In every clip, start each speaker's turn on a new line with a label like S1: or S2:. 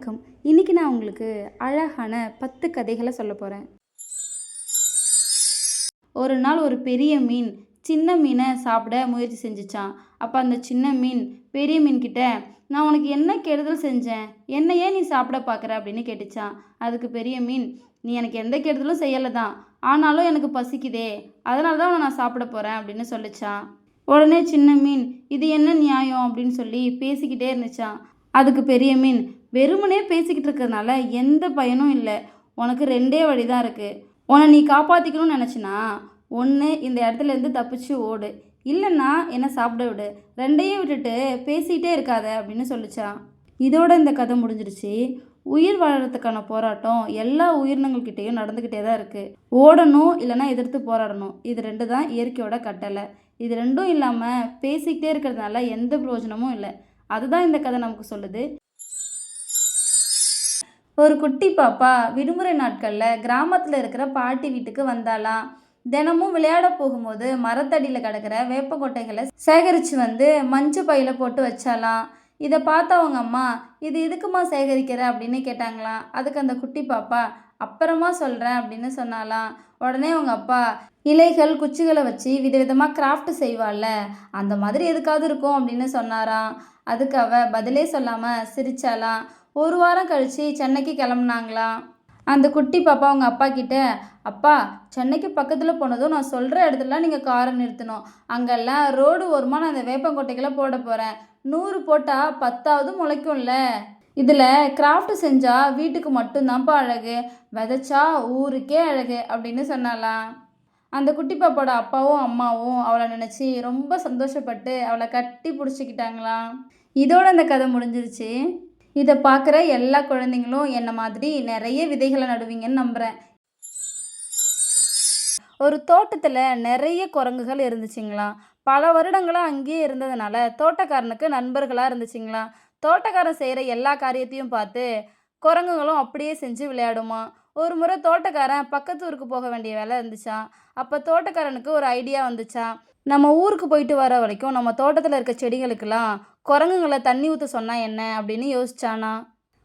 S1: வணக்கம். இன்னைக்கு நான் உங்களுக்கு அழகான 10 கதைகள சொல்லப் போறேன். ஒரு நாள் ஒரு பெரிய மீன் சின்ன மீன சாப்பிட முயற்சி செஞ்சுச்சாம். அப்ப அந்த சின்ன மீன் பெரிய மீன்கிட்ட, "நான் உனக்கு என்ன கெடுதல் செஞ்சேன்? என்ன ஏன் நீ சாப்பிட பார்க்குற?" அப்படின்னு கேட்டுச்சாம். அதுக்கு பெரிய மீன், "நீ எனக்கு எந்த கெடுதலும் செய்யல தான். ஆனாலும் எனக்கு பசிக்குதே. அதனால தான் உன்ன நான் சாப்பிட போறேன்" அப்படின்னு சொல்லுச்சாம். உடனே சின்ன மீன், "இது என்ன நியாயம்?" அப்படின்னு சொல்லி பேசிக்கிட்டே இருந்துச்சாம். அதுக்கு பெரிய மீன், "வெறுமனே பேசிக்கிட்டு இருக்கிறதுனால எந்த பயனும் இல்ல. உனக்கு 2டே வழி தான் இருக்கு. உன்னை நீ காப்பாத்திக்கணும்னு நினச்சினா, ஒன்று இந்த இடத்துலேருந்து தப்பிச்சு ஓடு. இல்லைன்னா என்னை சாப்பிட விடு. 2யும் விட்டுட்டு பேசிக்கிட்டே இருக்காத" அப்படின்னு சொல்லிச்சான். இதோட இந்த கதை முடிஞ்சிருச்சு. உயிர் வாழறதுக்கான போராட்டம் எல்லா உயிரினங்கள்கிட்டேயும் நடந்துக்கிட்டே தான் இருக்குது. ஓடணும், இல்லைன்னா எதிர்த்து போராடணும். இது 2 தான் இயற்கையோட கட்டளை. இது 2ம் இல்லாமல் பேசிக்கிட்டே இருக்கிறதுனால எந்த பிரயோஜனமும் இல்லை. அதுதான் இந்த கதை நமக்கு சொல்லுது. ஒரு குட்டி பாப்பா விடுமுறை நாட்களில் கிராமத்தில் இருக்கிற பாட்டி வீட்டுக்கு வந்தாலாம். தினமும் விளையாட போகும்போது மரத்தடியில் கிடக்கிற வேப்பங்கொட்டைகளை சேகரித்து வந்து மஞ்சு பையில் போட்டு வச்சாலாம். இதை பார்த்த அவங்க அம்மா, "இது எதுக்குமா சேகரிக்கிற?" அப்படின்னு கேட்டாங்களாம். அதுக்கு அந்த குட்டி பாப்பா, "அப்புறமா சொல்கிறேன்" அப்படின்னு சொன்னாலாம். உடனே அவங்க அப்பா, "இலைகள் குச்சிகளை வச்சு விதவிதமாக கிராஃப்ட் செய்வாள்ல, அந்த மாதிரி எதுக்காவது இருக்கும்" அப்படின்னு சொன்னாராம். அதுக்கு அவ பதிலே சொல்லாமல் சிரிச்சாலாம். ஒரு வாரம் கழித்து சென்னைக்கு கிளம்புனாங்களாம். அந்த குட்டி பாப்பா அவங்க அப்பா கிட்ட, "அப்பா, சென்னைக்கு பக்கத்தில் போனதும் நான் சொல்கிற இடத்துலலாம் நீங்கள் காரை நிறுத்தணும். அங்கெல்லாம் ரோடு ஓரமாக நான் இந்த வேப்பங்கொட்டைகளை போட போகிறேன். 100 போட்டால் 10ஆவது முளைக்கும்ல. இதில் கிராஃப்ட் செஞ்சால் வீட்டுக்கு மட்டும்தான்ப்பா அழகு, விதைச்சா ஊருக்கே அழகு" அப்படின்னு சொன்னாலாம். அந்த குட்டி பாப்பாவோட அப்பாவும் அம்மாவும் அவளை நினச்சி ரொம்ப சந்தோஷப்பட்டு அவளை கட்டி பிடிச்சிக்கிட்டாங்களாம். இதோட அந்த கதை முடிஞ்சிருச்சு. இதை பார்க்குற எல்லா குழந்தைங்களும் என்ன மாதிரி நிறைய விதைகளை நடுவீங்கன்னு நம்புகிறேன். ஒரு தோட்டத்தில் நிறைய குரங்குகள் இருந்துச்சுங்களாம். பல வருடங்களாக அங்கேயே இருந்ததுனால தோட்டக்காரனுக்கு நண்பர்களாக இருந்துச்சுங்களாம். தோட்டக்காரன் செய்கிற எல்லா காரியத்தையும் பார்த்து குரங்குகளும் அப்படியே செஞ்சு விளையாடுமா. ஒரு முறை தோட்டக்காரன் பக்கத்து ஊருக்கு போக வேண்டிய வேலை இருந்துச்சான். அப்போ தோட்டக்காரனுக்கு ஒரு ஐடியா வந்துச்சான். நம்ம ஊருக்கு போயிட்டு வர வரைக்கும் நம்ம தோட்டத்தில் இருக்க செடிகளுக்கெல்லாம் குரங்குங்களை தண்ணி ஊற்ற சொன்னா என்ன அப்படின்னு யோசிச்சானா.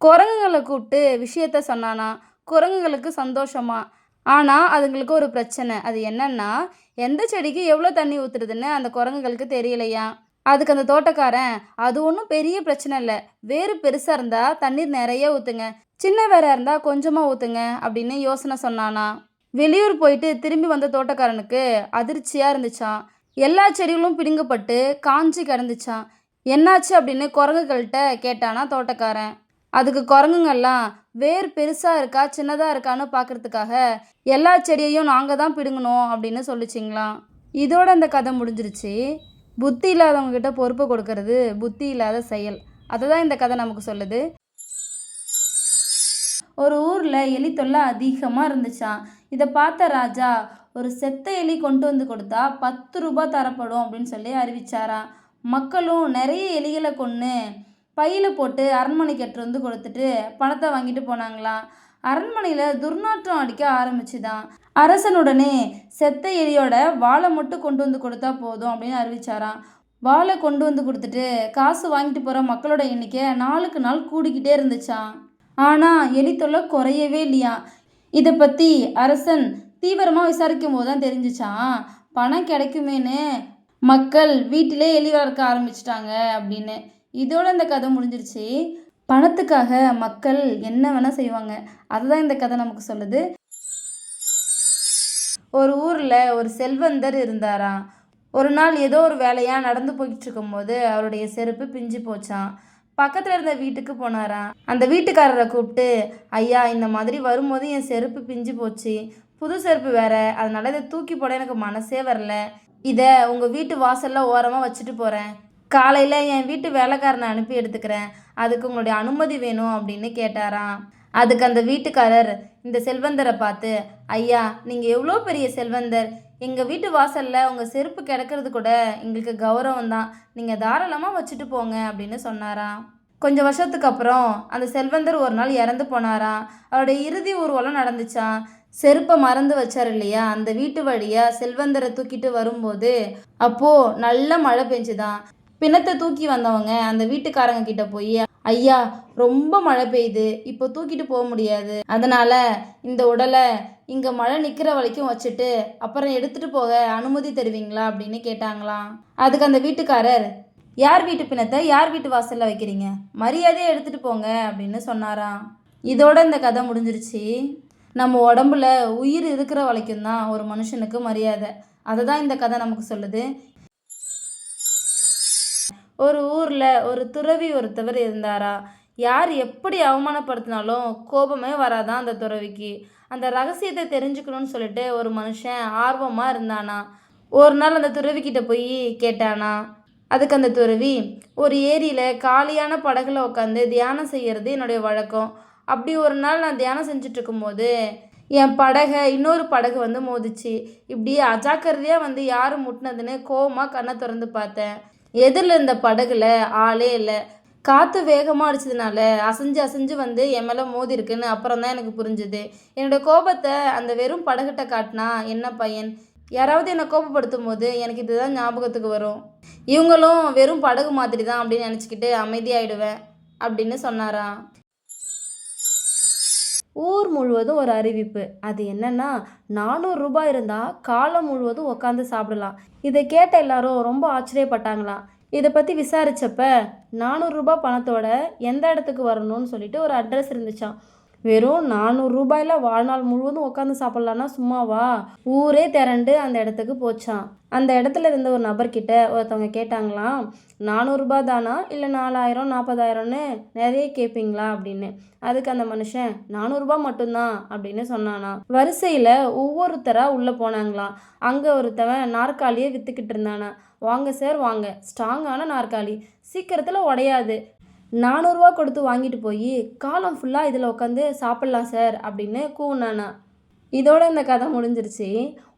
S1: குரங்குகளை கூப்பிட்டு விஷயத்த சொன்னானா. குரங்குகளுக்கு சந்தோஷமா. ஆனால் அதுங்களுக்கு ஒரு பிரச்சனை. அது என்னன்னா, எந்த செடிக்கு எவ்வளோ தண்ணி ஊற்றுறதுன்னு அந்த குரங்குகளுக்கு தெரியலையா. அதுக்கு அந்த தோட்டக்காரன், "அது ஒன்றும் பெரிய பிரச்சனை இல்லை. வேறு பெருசாக இருந்தால் தண்ணீர் நிறைய ஊற்றுங்க, சின்ன வேறாக இருந்தால் கொஞ்சமாக ஊற்றுங்க" அப்படின்னு யோசனை சொன்னானா. வெளியூர் போயிட்டு திரும்பி வந்த தோட்டக்காரனுக்கு அதிர்ச்சியாக இருந்துச்சான். எல்லா செடிகளும் பிடுங்கப்பட்டு காஞ்சி கிடந்துச்சான். என்னாச்சு அப்படின்னு குரங்குகள்கிட்ட கேட்டானா தோட்டக்காரன். அதுக்கு குரங்குங்கள்லாம், "வேர் பெருசாக இருக்கா சின்னதாக இருக்கான்னு பார்க்குறதுக்காக எல்லா செடியையும் நாங்கள் தான் பிடுங்கணும்" அப்படின்னு சொல்லிச்சிங்களாம். இதோட அந்த கதை முடிஞ்சிருச்சு. புத்தி இல்லாதவங்க கிட்ட பொறுப்பை கொடுக்கறது புத்தி இல்லாத செயல். அதை தான் இந்த கதை நமக்கு சொல்லுது. ஒரு ஊரில் எலி தொல்லை அதிகமாக இருந்துச்சான். இதை பார்த்த ராஜா, ஒரு செத்த எலி கொண்டு வந்து கொடுத்தா 10 ரூபாய் தரப்படும் அப்படின்னு சொல்லி அறிவிச்சாராம். மக்களும் நிறைய எலிகளை கொன்று பையில் போட்டு அரண்மனைக்கு எடுத்துட்டு வந்து கொடுத்துட்டு பணத்தை வாங்கிட்டு போனாங்களாம். அரண்மனையில் துர்நாற்றம் அடிக்க ஆரம்பிச்சுதான். அரசனுடனே செத்த எலியோட வாழை மட்டும் கொண்டு வந்து கொடுத்தா போதும் அப்படின்னு அறிவிச்சாராம். வாழை கொண்டு வந்து கொடுத்துட்டு காசு வாங்கிட்டு போகிற மக்களோட எண்ணிக்கை நாளுக்கு நாள் கூடிக்கிட்டே இருந்துச்சான். ஆனால் எலி தொல்லை குறையவே இல்லையா. இதை பற்றி அரசன் தீவிரமாக விசாரிக்கும் போது தான் தெரிஞ்சிச்சான், பணம் கிடைக்குமேனு மக்கள் வீட்டிலே எலி வளர்க்க ஆரம்பிச்சிட்டாங்க அப்படின்னு. இதோட இந்த கதை முடிஞ்சிருச்சு. பணத்துக்காக மக்கள் என்ன வேணால் செய்வாங்க. அதுதான் இந்த கதை நமக்கு சொல்லுது. ஒரு ஊரில் ஒரு செல்வந்தர் இருந்தாராம். ஒரு நாள் ஏதோ ஒரு வேலையாக நடந்து போய்கிட்டு இருக்கும்போது அவருடைய செருப்பு பிஞ்சு போச்சான். பக்கத்தில் இருந்த வீட்டுக்கு போனாராம். அந்த வீட்டுக்காரரை கூப்பிட்டு, "ஐயா, இந்த மாதிரி வரும்போது என் செருப்பு பிஞ்சு போச்சு. புது செருப்பு வேற, அதனால இதை தூக்கி போட எனக்கு மனசே வரல. இதை உங்கள் வீட்டு வாசலில் ஓரமாக வச்சுட்டு போகிறேன். காலையில் என் வீட்டு வேலைக்காரனை அனுப்பி எடுத்துக்கிறேன். அதுக்கு உங்களுடைய அனுமதி வேணும்" அப்படின்னு கேட்டாராம். அதுக்கு அந்த வீட்டுக்காரர் இந்த செல்வந்தரை பார்த்து, "ஐயா, நீங்கள் எவ்வளோ பெரிய செல்வந்தர். எங்கள் வீட்டு வாசலில் உங்கள் செருப்பு கிடக்கிறது கூட எங்களுக்கு கௌரவம் தான். நீங்கள் தாராளமாக வச்சுட்டு போங்க" அப்படின்னு சொன்னாராம். கொஞ்சம் வருஷத்துக்கு அப்புறம் அந்த செல்வந்தர் ஒரு நாள் இறந்து போனாராம். அவருடைய இறுதி ஊர்வலம் நடந்துச்சான். செருப்பை மறந்து வச்சார் இல்லையா, அந்த வீட்டு வழியாக செல்வந்தரை தூக்கிட்டு வரும்போது அப்போது நல்ல மழை பெஞ்சுதான். பிணத்தை தூக்கி வந்தவங்க அந்த வீட்டுக்காரங்க கிட்ட போய், ஐயா ரொம்ப மழை பெய்யுது, இப்போ தூக்கிட்டு போக முடியாது, அதனால இந்த உடலை இங்கே மழை நிற்கிற வரைக்கும் வச்சுட்டு அப்புறம் எடுத்துட்டு போக அனுமதி தருவீங்களா அப்படின்னு கேட்டாங்களாம். அதுக்கு அந்த வீட்டுக்காரர், யார் வீட்டு பிணத்தை யார் வீட்டு வாசலில் வைக்கிறீங்க, மரியாதையை எடுத்துகிட்டு போங்க அப்படின்னு சொன்னாராம். இதோட இந்த கதை முடிஞ்சிருச்சு. நம்ம உடம்புல உயிர் இருக்கிற வரைக்கும் தான் ஒரு மனுஷனுக்கு மரியாதை. அதை தான் இந்த கதை நமக்கு சொல்லுது. ஒரு ஊரில் ஒரு துறவி ஒருத்தவர் இருந்தாரா. யார் எப்படி அவமானப்படுத்தினாலும் கோபமே வராதான் அந்த துறவிக்கு. அந்த ரகசியத்தை தெரிஞ்சுக்கணும்னு சொல்லிட்டு ஒரு மனுஷன் ஆர்வமாக இருந்தானா. ஒரு நாள் அந்த துறவிக்கிட்ட போய் கேட்டானா. அதுக்கு அந்த துறவி, ஒரு ஏரியில் காலியான படகுல உட்காந்து தியானம் செய்கிறது என்னுடைய வழக்கம். அப்படி ஒரு நாள் நான் தியானம் செஞ்சுட்டு இருக்கும்போது என் படகை இன்னொரு படகு வந்து மோதிச்சு. இப்படி அஜாக்கிரதையாக வந்து யார் முட்டினதுன்னு கோவமாக கண்ணை திறந்து பார்த்தேன். எதிரில் இருந்த படகுல ஆளே இல்லை. காற்று வேகமாக அடிச்சதுனால அசைஞ்சு அசைஞ்சு வந்து என் மேலே மோதி இருக்குன்னு அப்புறம் தான் எனக்கு புரிஞ்சுது. என்னோடய கோபத்தை அந்த வெறும் படகுகிட்ட காட்டினா என்ன பையன்? யாராவது என்னை கோபப்படுத்தும் போது எனக்கு இதுதான் ஞாபகத்துக்கு வரும். இவங்களும் வெறும் படகு மாதிரி தான் அப்படின்னு நினச்சிக்கிட்டு அமைதியாகிடுவேன் அப்படின்னு சொன்னாராம். ஊர் முழுவதும் ஒரு அறிவிப்பு. அது என்னன்னா, 400 ரூபாய் இருந்தால் காலம் முழுவதும் உட்காந்து சாப்பிடலாம். இதை கேட்ட எல்லாரும் ரொம்ப ஆச்சரியப்பட்டாங்களாம். இதை பற்றி விசாரித்தப்ப 400 ரூபாய் பணத்தோட எந்த இடத்துக்கு வரணும்னு சொல்லிட்டு ஒரு அட்ரஸ் இருந்துச்சான். வெறும் 400 ரூபாயில் வாழ்நாள் முழுவதும் உட்காந்து சாப்பிட்லான்னா சும்மாவா? ஊரே திரண்டு அந்த இடத்துக்கு போச்சான். அந்த இடத்துல இருந்த ஒரு நபர்கிட்ட ஒருத்தவங்க கேட்டாங்களாம், 400 ரூபாய் தானா இல்லை 4000 40,000ன்னு நிறைய கேட்பீங்களா அப்படின்னு. அதுக்கு அந்த மனுஷன் 400 ரூபாய் மட்டும்தான் அப்படின்னு சொன்னானா. வரிசையில் ஒவ்வொருத்தராக உள்ளே போனாங்களாம். அங்கே ஒருத்தவன் நாற்காலியை விற்றுக்கிட்டு இருந்தானா. வாங்க சார் வாங்க, ஸ்ட்ராங்கான நாற்காலி, சீக்கிரத்தில் உடையாது, 400 ரூபா கொடுத்து வாங்கிட்டு போய் காலம் ஃபுல்லாக இதில் உட்காந்து சாப்பிட்லாம் சார் அப்படின்னு கூவுனானா. இதோட இந்த கதை முடிஞ்சிருச்சு.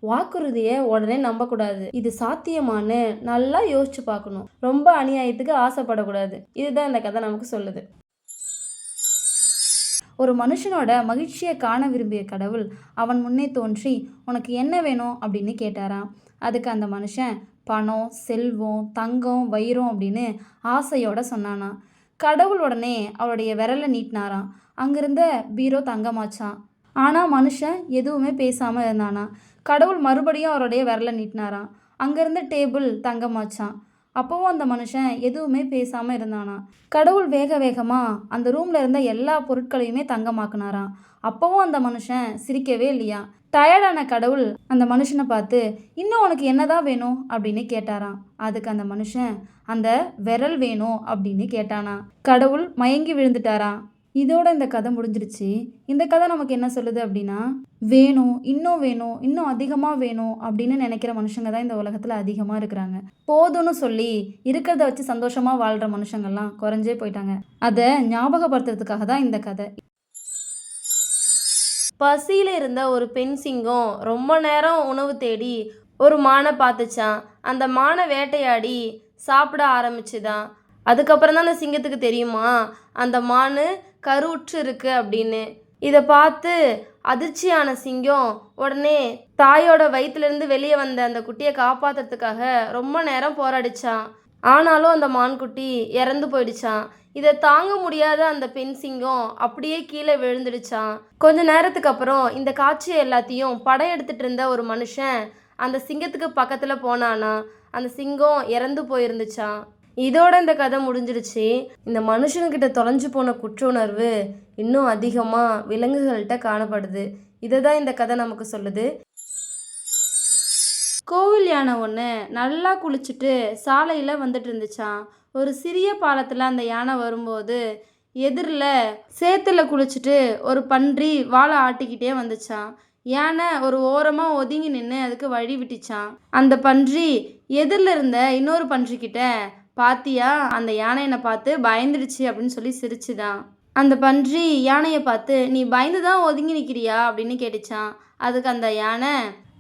S1: வாக்குறுதியை உடனே நம்பக்கூடாது. இது சாத்தியமானு நல்லா யோசிச்சு பார்க்கணும். ரொம்ப அநியாயத்துக்கு ஆசைப்படக்கூடாது. இதுதான் இந்த கதை நமக்கு சொல்லுது. ஒரு மனுஷனோட மகிழ்ச்சியை காண விரும்பிய கடவுள் அவன் முன்னே தோன்றி, உனக்கு என்ன வேணும் அப்படின்னு கேட்டாராம். அதுக்கு அந்த மனுஷன் பணம், செல்வம், தங்கம், வைரம் அப்படின்னு ஆசையோட சொன்னானா. கடவுள் உடனே அவருடைய விரலை நீட்டினாராம். அங்கிருந்த பீரோ தங்கமாச்சான். ஆனால் மனுஷன் எதுவுமே பேசாமல் இருந்தானா. கடவுள் மறுபடியும் அவருடைய விரலை நீட்டினாராம். அங்கேருந்த டேபிள் தங்கமாச்சான். அப்போவும் அந்த மனுஷன் எதுவுமே பேசாமல் இருந்தானா. கடவுள் வேக வேகமாக அந்த ரூமில் இருந்த எல்லா பொருட்களையுமே தங்கமாக்குனாராம். அப்போவும் அந்த மனுஷன் சிரிக்கவே இல்லையா. டயர்டான கடவுள் அந்த மனுஷனை பார்த்து, இன்னும் உனக்கு என்னதான் வேணும் அப்படின்னு கேட்டாராம். அதுக்கு அந்த மனுஷன், அந்த விரல் வேணும் அப்படின்னு கேட்டானா. கடவுள் மயங்கி விழுந்துட்டாராம். இதோட இந்த கதை முடிஞ்சிருச்சு. இந்த கதை நமக்கு என்ன சொல்லுது அப்படின்னா, வேணும், இன்னும் அதிகமாக வேணும் அப்படின்னு நினைக்கிற மனுஷங்க தான் இந்த உலகத்தில் அதிகமாக இருக்கிறாங்க. போதும்னு சொல்லி இருக்கிறத வச்சு சந்தோஷமாக வாழ்கிற மனுஷங்கள்லாம் குறைஞ்சே போயிட்டாங்க. அதை ஞாபகப்படுத்துறதுக்காக தான் இந்த கதை. பசியில் இருந்த ஒரு பெண் சிங்கம் ரொம்ப நேரம் உணவு தேடி ஒரு மானை பார்த்துச்சான். அந்த மானை வேட்டையாடி சாப்பிட ஆரம்பிச்சுதான். அதுக்கப்புறம் தான் அந்த சிங்கத்துக்கு தெரியுமா அந்த மான் கருவுற்று இருக்கு அப்படின்னு. இதை பார்த்து அதிர்ச்சியான சிங்கம் உடனே தாயோட வயிற்றுலேருந்து வெளியே வந்த அந்த குட்டியை காப்பாற்றுறதுக்காக ரொம்ப நேரம் போராடிச்சான். ஆனாலும் அந்த மான்குட்டி இறந்து போயிடுச்சான். இதை தாங்க முடியாத அந்த பெண் சிங்கம் அப்படியே கீழே விழுந்துடுச்சான். கொஞ்ச நேரத்துக்கு அப்புறம் இந்த காட்சி எல்லாத்தையும் படம் எடுத்துட்டு இருந்த ஒரு மனுஷன் அந்த சிங்கத்துக்கு பக்கத்தில் போனானா. அந்த சிங்கம் இறந்து போயிருந்துச்சான். இதோட இந்த கதை முடிஞ்சிடுச்சு. இந்த மனுஷன்கிட்ட தொலைஞ்சு போன குற்ற உணர்வு இன்னும் அதிகமாக விலங்குகள்கிட்ட காணப்படுது. இதை தான் இந்த கதை நமக்கு சொல்லுது. கோவில் யானை ஒன்று நல்லா குளிச்சுட்டு சாலையில் வந்துட்டு இருந்துச்சான். ஒரு சிறிய பாலத்தில் அந்த யானை வரும்போது எதிரில் சேத்துல குளிச்சுட்டு ஒரு பன்றி வாழை ஆட்டிக்கிட்டே வந்துச்சான். யானை ஒரு ஓரமாக ஒதுங்கி நின்று அதுக்கு வழி விட்டுச்சான். அந்த பன்றி எதிரில் இருந்த இன்னொரு பன்றிக்கிட்ட, பாத்தியா அந்த யானை என்னை பார்த்து பயந்துடுச்சு அப்படின்னு சொல்லி சிரிச்சுதான். அந்த பன்றி யானையை பார்த்து, நீ பயந்து தான் ஒதுங்கி நிற்கிறியா அப்படின்னு கேட்டுச்சான். அதுக்கு அந்த யானை,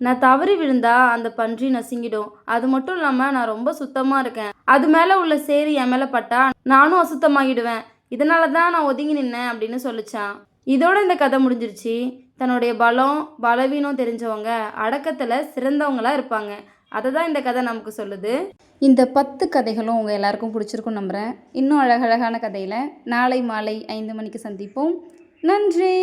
S1: நான் தவறி விழுந்தா அந்த பன்றி நசுங்கிடும், அது மட்டும் இல்லாமல் நான் ரொம்ப சுத்தமாக இருக்கேன், அது மேலே உள்ள சேரி என் மேலே பட்டா நானும் அசுத்தமாகிடுவேன், இதனால தான் நான் ஒதுங்கி நின்னேன் அப்படின்னு சொல்லிச்சான். இதோட இந்த கதை முடிஞ்சிருச்சு. தன்னுடைய பலம் பலவீனம் தெரிஞ்சவங்க அடக்கத்தில் சிறந்தவங்களாக இருப்பாங்க. அதை தான் இந்த கதை நமக்கு சொல்லுது. இந்த 10 கதைகளும் உங்கள் எல்லாருக்கும் பிடிச்சிருக்கும் நம்புகிறேன். இன்னும் அழகழகான கதையில் நாளை மாலை 5 மணிக்கு சந்திப்போம். நன்றி.